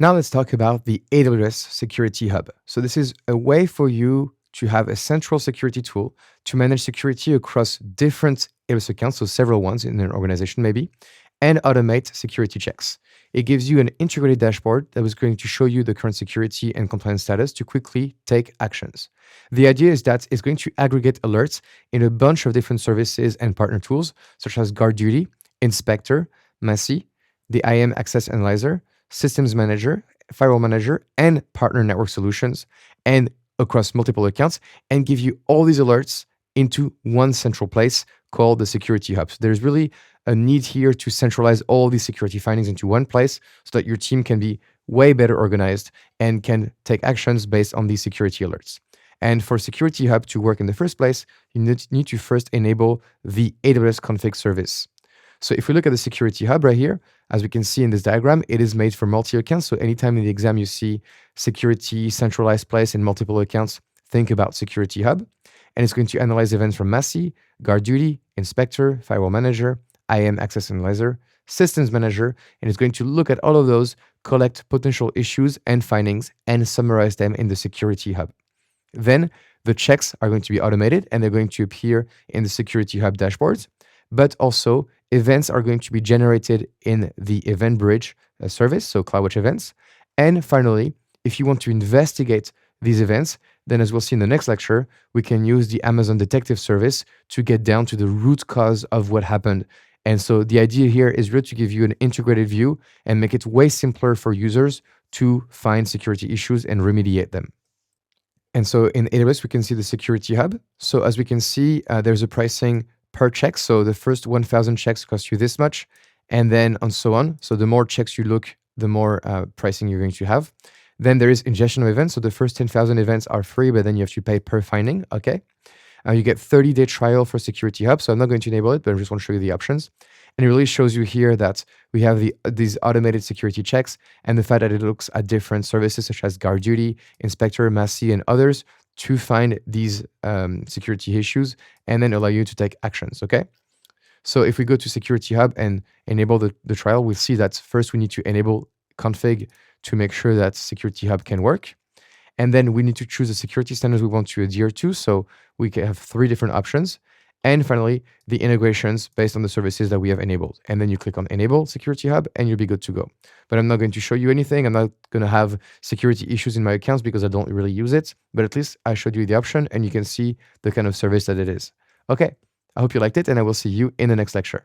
Now let's talk about the AWS Security Hub. So this is a way for you to have a central security tool to manage security across different AWS accounts, so several ones in an organization maybe, and automate security checks. It gives you an integrated dashboard that is going to show you the current security and compliance status to quickly take actions. The idea is that it's going to aggregate alerts in a bunch of different services and partner tools, such as GuardDuty, Inspector, Massey, the IAM Access Analyzer, Systems Manager, Firewall Manager, and Partner Network Solutions, and across multiple accounts, and give you all these alerts into one central place called the Security Hub. So there's really a need here to centralize all these security findings into one place so that your team can be way better organized and can take actions based on these security alerts. And for Security Hub to work in the first place, you need to first enable the AWS config service. So if we look at the Security Hub right here, as we can see in this diagram, it is made for multi-accounts. So anytime in the exam you see security centralized place in multiple accounts, think about Security Hub. And it's going to analyze events from Massey, GuardDuty, Inspector, Firewall Manager, IAM Access Analyzer, Systems Manager, and it's going to look at all of those, collect potential issues and findings, and summarize them in the Security Hub. Then the checks are going to be automated and they're going to appear in the Security Hub dashboards, but also events are going to be generated in the Event Bridge service, so CloudWatch events. And finally, if you want to investigate these events, then as we'll see in the next lecture, we can use the Amazon Detective service to get down to the root cause of what happened. And so the idea here is really to give you an integrated view and make it way simpler for users to find security issues and remediate them. And so in AWS, we can see the Security Hub. So as we can see, there's a pricing per check. So the first 1,000 checks cost you this much, and then and so on. So the more checks you look, the more pricing you're going to have. Then there is ingestion of events. So the first 10,000 events are free, but then you have to pay per finding. Okay. You get 30-day trial for Security Hub. So I'm not going to enable it, but I just want to show you the options. And it really shows you here that we have these automated security checks and the fact that it looks at different services such as GuardDuty, Inspector, Massey, and others to find these security issues and then allow you to take actions, okay? So if we go to Security Hub and enable the trial, we'll see that first we need to enable config to make sure that Security Hub can work. And then we need to choose the security standards we want to adhere to. So we can have 3 different options. And finally, the integrations based on the services that we have enabled. And then you click on Enable Security Hub and you'll be good to go. But I'm not going to show you anything. I'm not going to have security issues in my accounts because I don't really use it. But at least I showed you the option and you can see the kind of service that it is. Okay, I hope you liked it and I will see you in the next lecture.